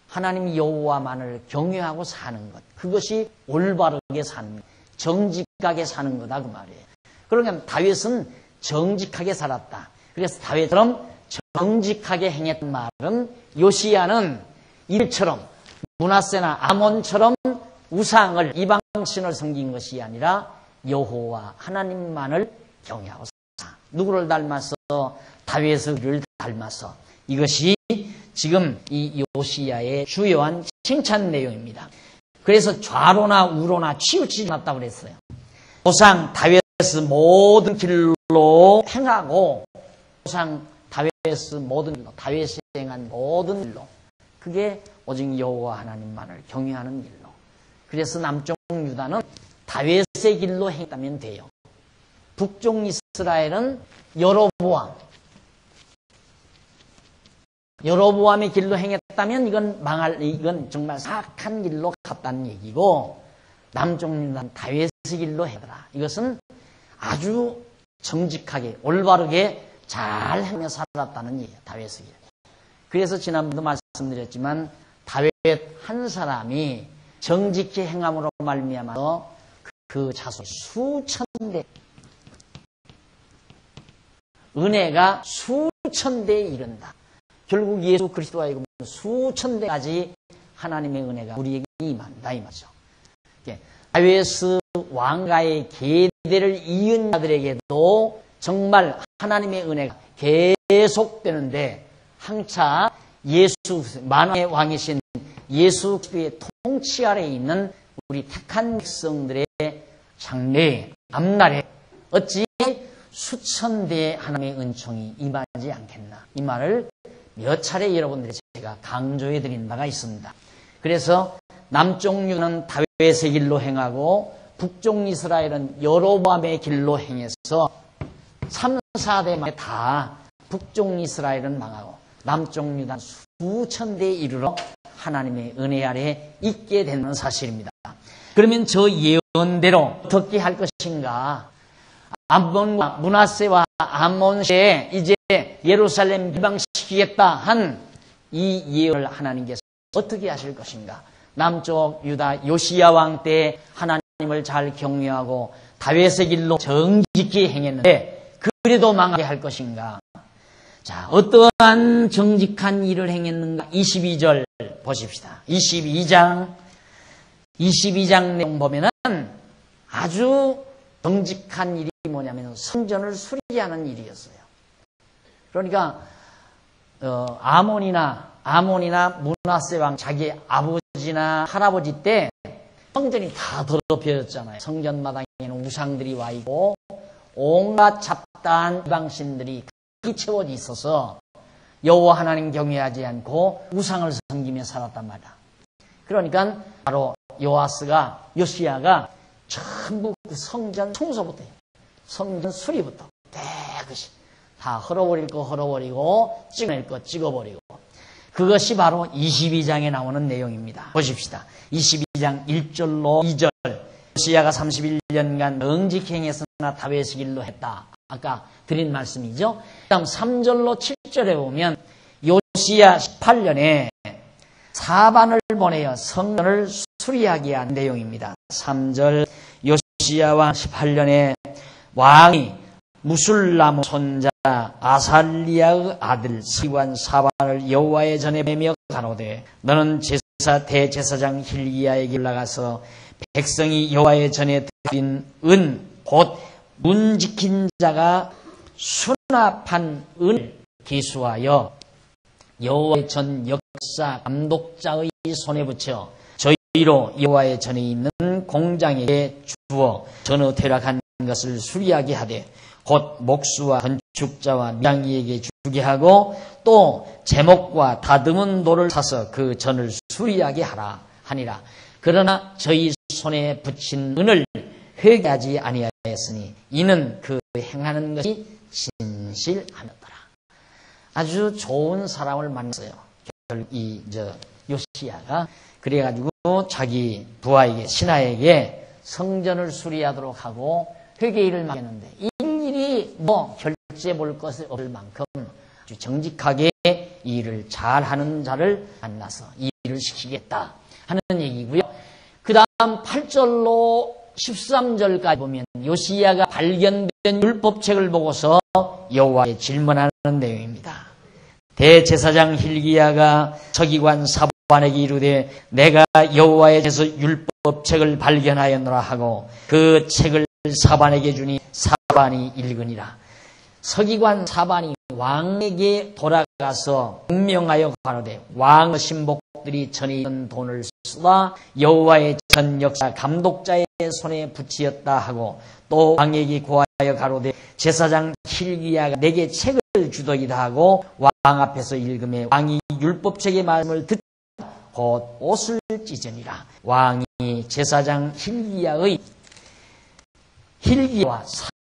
하나님 여호와만을 경외하고 사는 것. 그것이 올바르게 사는 것, 정직하게 사는 거다 그 말이에요. 그러니까 다윗은 정직하게 살았다. 그래서 다윗처럼 정직하게 행했던 말은 요시야는 이들처럼 므낫세나 아몬처럼 우상을 이방신을 섬긴 것이 아니라 여호와 하나님만을 경외하고 누구를 닮아서? 다윗을 닮아서. 이것이 지금 이 요시야의 주요한 칭찬 내용입니다. 그래서 좌로나 우로나 치우치지 않았다고 그랬어요. 조상 다윗의 모든 길로 행하고, 조상 다윗의 모든 길로, 다윗이 행한 모든 길로, 그게 오직 여호와 하나님만을 경외하는 길로. 그래서 남쪽 유다는 다윗의 길로 행했다면 돼요. 북쪽 이스라엘은 여로보암의 길로 행했다면 이건 정말 사악한 길로 갔다는 얘기고, 남쪽 유다는 다윗의 길로 행하더라. 이것은 아주 정직하게 올바르게 잘 행하며 살았다는 얘기예요. 다윗의 길. 그래서 지난번도 말씀드렸지만 다윗 한 사람이 정직히 행함으로 말미암아서 그 자손 수천 대, 은혜가 수천 대에 이른다. 결국 예수 그리스도와 이고 수천 대까지 하나님의 은혜가 우리에게 임한다 이 말이죠. 다윗 왕가의 계대를 이은 자들에게도 정말 하나님의 은혜가 계속되는데, 항차 예수 만왕의 왕이신 예수 그리스도의 통치 아래에 있는 우리 택한 백성들의 장래에, 앞날에 어찌 수천 대의 하나님의 은총이 임하지 않겠나, 이 말을 몇 차례 여러분들이 제가 강조해 드린 바가 있습니다. 그래서 남쪽 유다는 다윗의 길로 행하고 북쪽 이스라엘은 여로보암의 길로 행해서 3, 4대 만에 다 북쪽 이스라엘은 망하고 남쪽 유다는 수천 대에 이르러 하나님의 은혜 아래에 있게 되는 사실입니다. 그러면 저 예언대로 어떻게 할 것인가? 암몬과 므낫세와 아몬시에 이제 예루살렘 비방시키겠다 한 이 예언을 하나님께서 어떻게 하실 것인가? 남쪽 유다 요시야 왕 때 하나님을 잘 경외하고 다윗의 길로 정직히 행했는데 그래도 망하게 할 것인가? 자, 어떠한 정직한 일을 행했는가? 22절 보십시다. 22장 내용 보면은 아주 정직한 일이 뭐냐면 성전을 수리하는 일이었어요. 그러니까 아몬이나 므낫세 왕 자기 아버지나 할아버지 때 성전이 다 더럽혀졌잖아요. 성전마당에는 우상들이 와 있고 온갖 잡다한 이방신들이 가득 채워져 있어서 여호와 하나님 경외하지 않고 우상을 섬기며 살았단 말이야. 그러니까 바로 요시야가 전부 그 성전 청소부터 해요. 성전 수리부터 깨끗이 다 헐어버릴 거 헐어버리고 찍어낼 거 찍어버리고, 그것이 바로 22장에 나오는 내용입니다. 보십시다. 22장 1절로 2절. 요시야가 31년간 정직히 행했으나 다윗의 길로 했다. 아까 드린 말씀이죠. 그 다음 3절로 7절에 보면 요시야 18년에 사반을 보내어 성전을 수리하게 한 내용입니다. 3절 요시야 왕 18년에 왕이 무술나무 손자 아살리아의 아들 스기관 사반을 여호와의 전에 매며 가로되 너는 대제사장 힐기야에게 올라가서 백성이 여호와의 전에 드린 은 곧 문 지킨 자가 수납한 은을 기수하여 여호와의 전 역사 감독자의 손에 붙여 저희로 여호와의 전에 있는 공장에게 주어 전후 퇴락한 것을 수리하게 하되 곧 목수와 건축자와 밀양이에게 주게 하고 또 제목과 다듬은 돌을 사서 그 전을 수리하게 하니라. 그러나 저희 손에 붙인 은을 회개하지 아니하였으니 이는 그 행하는 것이 진실하였더라. 아주 좋은 사람을 만났어요. 요시야가 그래가지고 자기 부하에게 신하에게 성전을 수리하도록 하고 회개일을 맡겼는데 일일이 결제 볼 것이 없을 만큼 아주 정직하게 이 일을 잘하는 자를 만나서 이 일을 시키겠다 하는 얘기고요. 그 다음 8절로 13절까지 보면 요시야가 발견된 율법책을 보고서 여호와에 질문하는 내용입니다. 대제사장 힐기야가 서기관 사반에게 이르되 내가 여호와의 전에서 율법책을 발견하였노라 하고 그 책을 사반에게 주니 사반이 읽으니라. 서기관 사반이 왕에게 돌아가서 명명하여 가로되 왕의 신복들이 전에 있던 돈을 쏟아 여호와의 전 역사 감독자의 손에 붙이었다 하고 또 왕에게 고하여 가로되 제사장 hil기야가 내게 책을 주더이다 하고 왕 앞에서 읽음에 왕이 율법책의 말씀을 듣고 곧 옷을 찢으니라. 왕이 제사장 hil기야와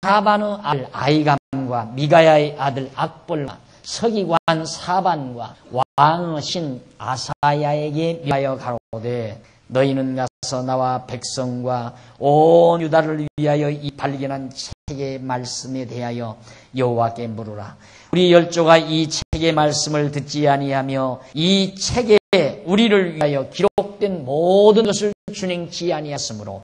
사반의 아들 아이감과 미가야의 아들 악볼과 서기관 사반과 왕의 신 아사야에게 명하여 가로되 너희는 가서 나와 백성과 온 유다를 위하여 이 발견한 책의 말씀에 대하여 여호와께 물으라. 우리 열조가 이 책의 말씀을 듣지 아니하며 이 책에 우리를 위하여 기록된 모든 것을 준행치 아니하였으므로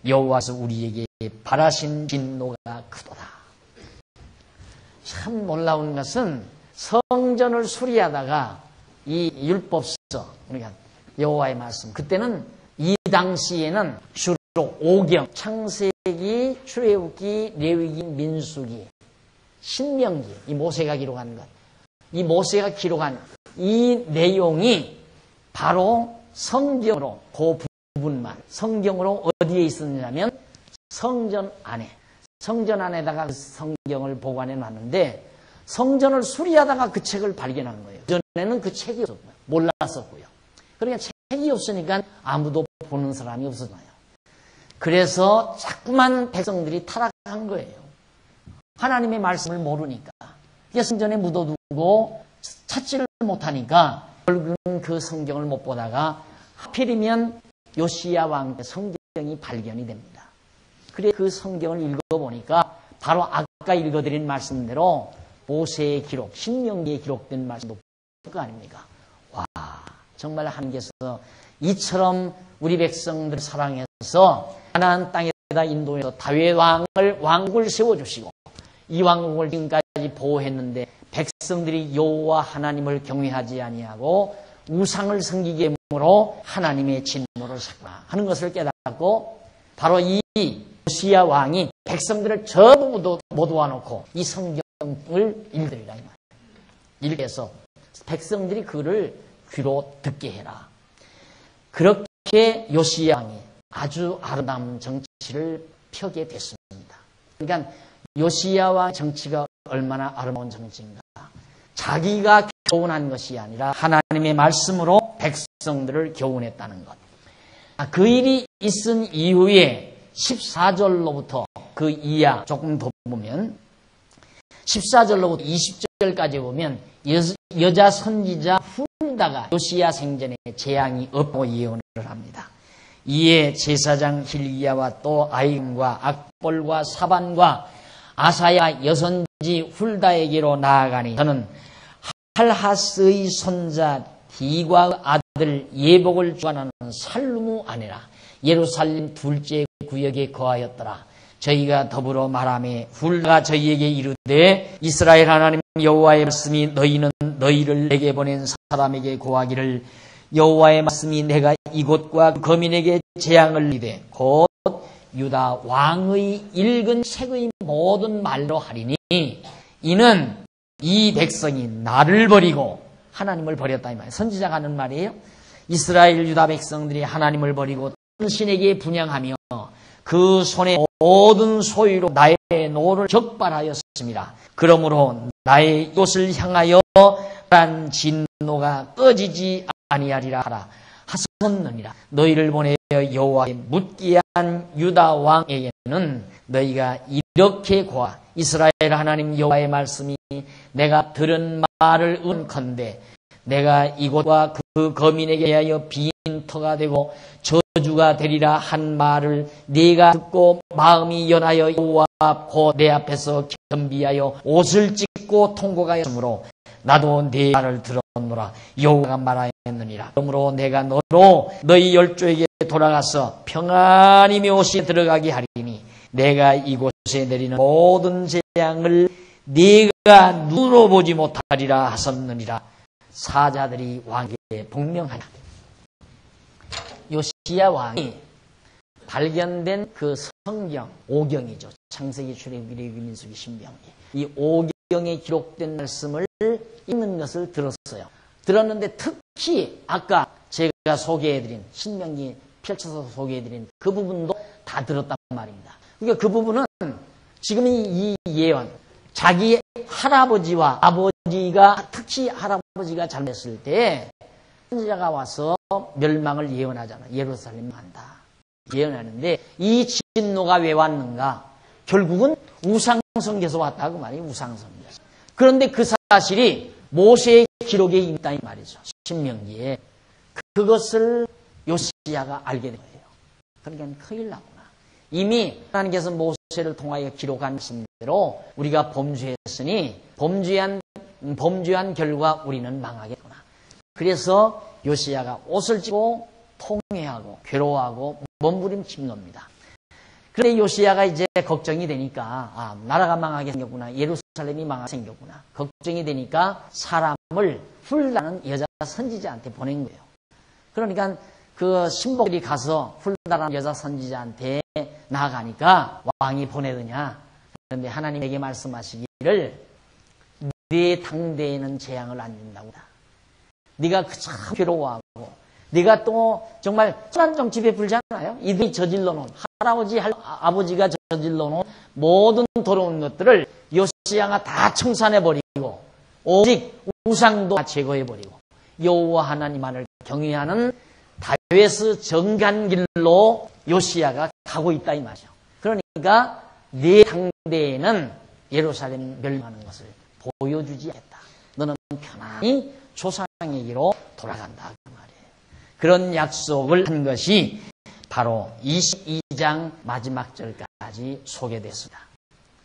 여호와께서 우리에게 바라신 진노가 크도다. 참 놀라운 것은 성전을 수리하다가 이 율법서, 그러니까 여호와의 말씀, 그때는 이 당시에는 주로 5경, 창세기, 출애굽기, 레위기, 민수기, 신명기, 이 모세가 기록한 것, 이 모세가 기록한 이 내용이 바로 성경으로 그 부분만 성경으로 어디에 있었냐면 성전 안에다가 그 성경을 보관해 놨는데 성전을 수리하다가 그 책을 발견한 거예요. 전에는 그 책이 없었고요. 몰랐었고요. 그러니까 책이 없으니까 아무도 보는 사람이 없었나요. 그래서 자꾸만 백성들이 타락한 거예요. 하나님의 말씀을 모르니까. 성전에 묻어두고 찾지를 못하니까 결국은 그 성경을 못 보다가 하필이면 요시야 왕의 성경이 발견이 됩니다. 그래 그 성경을 읽어보니까 바로 아까 읽어드린 말씀대로 모세의 기록, 신명기에 기록된 말씀도 그 아닙니까? 와, 정말 하나님께서 이처럼 우리 백성들을 사랑해서 가나안 땅에다 인도해서 다윗 왕국을 세워주시고 이 왕국을 지금까지 보호했는데 백성들이 여호와 하나님을 경외하지 아니하고 우상을 섬기게 함으로 하나님의 진노를 샀구나 하는 것을 깨닫고 바로 이 요시야 왕이 백성들을 전부 모아놓고 이 성경을 읽으리라. 이렇게 해서 백성들이 그를 귀로 듣게 해라. 그렇게 요시야 왕이 아주 아름다운 정치를 펴게 됐습니다. 그러니까 요시야 왕 정치가 얼마나 아름다운 정치인가. 자기가 교훈한 것이 아니라 하나님의 말씀으로 백성들을 교훈했다는 것. 그 일이 있은 이후에 14절로부터 그 이하 조금 더 보면 14절로부터 20절까지 보면 여자 선지자 훌다가 요시야 생전에 재앙이 없고 예언을 합니다. 이에 제사장 hil기야와 또 아이감과 악볼과 사반과 아사야 여선지 훌다에게로 나아가니 저는 할하스의 손자 디과의 아들 예복을 주관하는 살루무 아내라 예루살렘 둘째 구역에 거하였더라. 저희가 더불어 말하며 훌다가 저희에게 이르되 이스라엘 하나님 여호와의 말씀이 너희는 너희를 내게 보낸 사람에게 고하기를 여호와의 말씀이 내가 이곳과 거민에게 재앙을 이되 곧 유다 왕의 읽은 책의 모든 말로 하리니 이는 이 백성이 나를 버리고 하나님을 버렸다 이 말이에요. 선지자가 하는 말이에요. 이스라엘 유다 백성들이 하나님을 버리고 신에게 분향하며 그 손에 모든 소유로 나의 노를 적발하였습니다. 그러므로 나의 이곳을 향하여 한 진노가 꺼지지 아니하리라 하라 하셨느니라. 너희를 보내어 여호와께 묻게 한 유다 왕에게는 너희가 이렇게 고하 이스라엘 하나님 여호와의 말씀이 내가 들은 말을 은컨대 내가 이곳과 그 거민에게 대하여 빈터가 되고 저주가 되리라 한 말을 네가 듣고 마음이 연하여 여호와 곧 내 앞에서 겸비하여 옷을 찢고 통곡하였으므로 나도 네 말을 들었노라. 여호와가 말하였느니라. 그러므로 내가 너로 너희 열조에게 돌아가서 평안히 묘시에 들어가게 하리니 내가 이곳에 내리는 모든 재앙을 네가 눈으로 보지 못하리라 하셨느니라. 사자들이 왕에게 복명하라. 요시야 왕이 발견된 그 성경 5경이죠. 창세기, 출애굽기, 레위기, 민수기, 신명기. 이 성경에 기록된 말씀을 읽는 것을 들었어요. 들었는데 특히 아까 제가 소개해드린 신명기 펼쳐서 소개해드린 그 부분도 다 들었단 말입니다. 그러니까 그 부분은 지금 이 예언, 자기 할아버지와 아버지가 특히 할아버지가 잘못했을 때 선지자가 와서 멸망을 예언하잖아. 예루살렘 간다. 예언하는데 이 진노가 왜 왔는가? 결국은 우상성에서 왔다 그 말이에요. 우상성에서. 그런데 그 사실이 모세의 기록에 있다 이 말이죠. 신명기에. 그것을 요시야가 알게 된 거예요. 그러니까 큰일 나구나. 이미 하나님께서 모세를 통하여 기록한 말씀대로 우리가 범죄했으니 범죄한 결과 우리는 망하겠구나. 그래서 요시야가 옷을 찢고 통회하고 괴로워하고 몸부림친 겁니다. 그런데 요시야가 이제 걱정이 되니까 나라가 망하게 생겼구나. 예루살렘이 망하게 생겼구나. 걱정이 되니까 사람을 훌라는 여자 선지자한테 보낸 거예요. 그러니까 그 신복들이 가서 훌라라는 여자 선지자한테 나아가니까 왕이 보내더냐. 그런데 하나님에게 말씀하시기를 네 당대에는 재앙을 안 준다고. 네가 참 괴로워하고 네가 또 정말 천한 정치 베풀잖아요. 이들이 저질러 놓은 아버지가 저질러 놓은 모든 더러운 것들을 요시야가 다 청산해버리고 오직 우상도 다 제거해버리고 여호와 하나님만을 경외하는 다윗의 정간길로 요시야가 가고 있다 이 말이죠. 그러니까 네 당대에는 예루살렘 멸망하는 것을 보여주지 않겠다. 너는 편안히 조상에게로 돌아간다 그 말이에요. 그런 약속을 한 것이 바로 22장 마지막 절까지 소개됐습니다.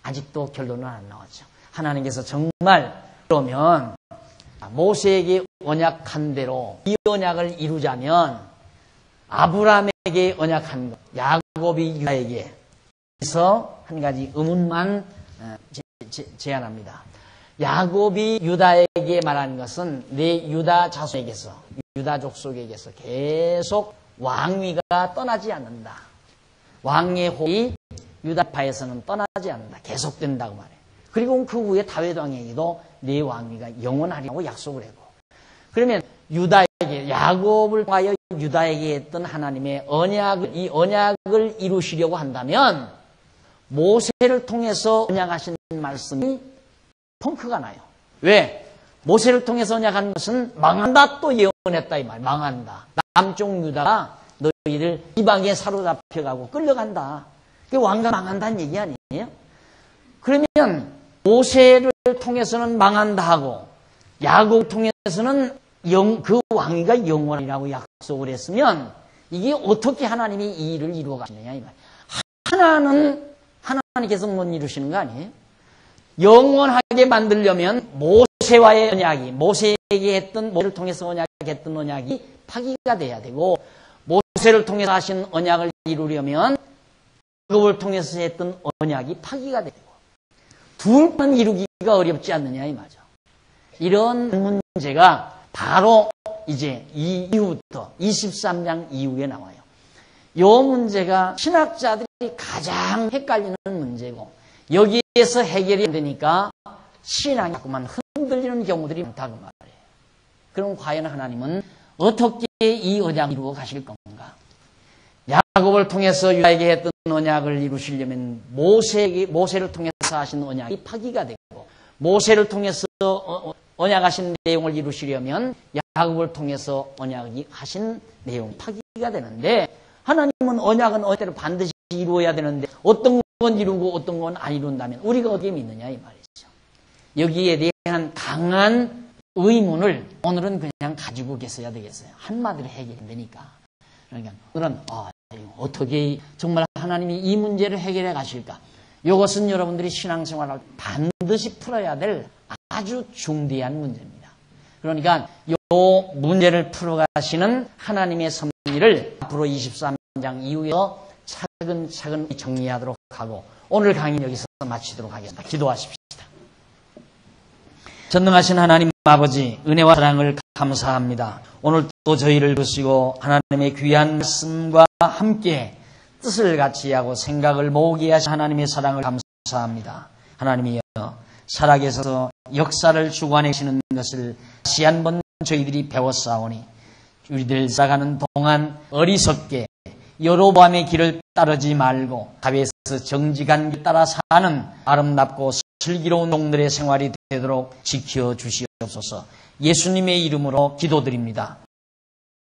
아직도 결론은 안 나왔죠. 하나님께서 정말 그러면 모세에게 언약한 대로 이 언약을 이루자면 아브라함에게 언약한 것, 야곱이 유다에게 그래서 한 가지 의문만 제안합니다. 야곱이 유다에게 말한 것은 내 유다 자손에게서 유다 족속에게서 계속 왕위가 떠나지 않는다. 왕의 호이 유다파에서는 떠나지 않는다. 계속된다고 말해요. 그리고 그 후에 다윗 왕에게도 내 왕위가 영원하리라고 약속을 했고. 그러면 유다에게 야곱을 통하여 유다에게 했던 하나님의 이 언약을 이루시려고 한다면 모세를 통해서 언약하신 말씀이 펑크가 나요. 왜? 모세를 통해서 언약한 것은 망한다 또 예언했다 이 말. 망한다. 남쪽 유다가 너희들 이방에 사로잡혀가고 끌려간다. 그게 왕가 망한다는 얘기 아니에요? 그러면 모세를 통해서는 망한다 하고 야곱을 통해서는 그 왕위가 영원이라고 약속을 했으면 이게 어떻게 하나님이 이 일을 이루어 가시느냐 이 말. 하나님께서 못 이루시는 거 아니에요? 영원하게 만들려면 모세와의 언약이 모세를 통해서 언약했던 언약이 파기가 돼야 되고 모세를 통해서 하신 언약을 이루려면 야곱을 통해서 했던 언약이 파기가 되고 둘만 이루기가 어렵지 않느냐 이 말이죠. 이런 문제가 바로 이제 이후부터 23장 이후에 나와요. 이 문제가 신학자들이 가장 헷갈리는 문제고 여기에서 해결이 안 되니까 신앙이 자꾸만 흔들리는 경우들이 많다고 말해요. 그럼 과연 하나님은 어떻게 이 언약을 이루어 가실 건가? 야곱을 통해서 유다에게 했던 언약을 이루시려면 모세를 통해서 하신 언약이 파기가 되고 모세를 통해서 언약하신 내용을 이루시려면 야곱을 통해서 언약이 하신 내용 파기가 되는데 하나님은 언약은 어때로 반드시 이루어야 되는데 어떤 건 이루고 어떤 건 안 이룬다면 우리가 어디에 믿느냐 이 말이죠. 여기에 대한 강한 의문을 오늘은 그냥 가지고 계셔야 되겠어요. 한마디로 해결이 안 되니까. 그러니까 오늘은 어떻게 정말 하나님이 이 문제를 해결해 가실까? 이것은 여러분들이 신앙생활을 반드시 풀어야 될 아주 중대한 문제입니다. 그러니까 이 문제를 풀어가시는 하나님의 섭리를 앞으로 23장 이후에서 차근차근 정리하도록 하고 오늘 강의 여기서 마치도록 하겠습니다. 기도하십시다. 전능하신 하나님 아버지 은혜와 사랑을 감사합니다. 오늘 또 저희를 보시고 하나님의 귀한 말씀과 함께 뜻을 같이 하고 생각을 모으게 하신 하나님의 사랑을 감사합니다. 하나님이여 살아계셔서 역사를 주관하시는 것을 다시 한번 저희들이 배웠사오니 우리들 살아가는 동안 어리석게 여로보암의 길을 따르지 말고 답에서 정직한 길 따라 사는 아름답고 슬기로운 종들의 생활이 되도록 지켜주시옵소서. 예수님의 이름으로 기도드립니다.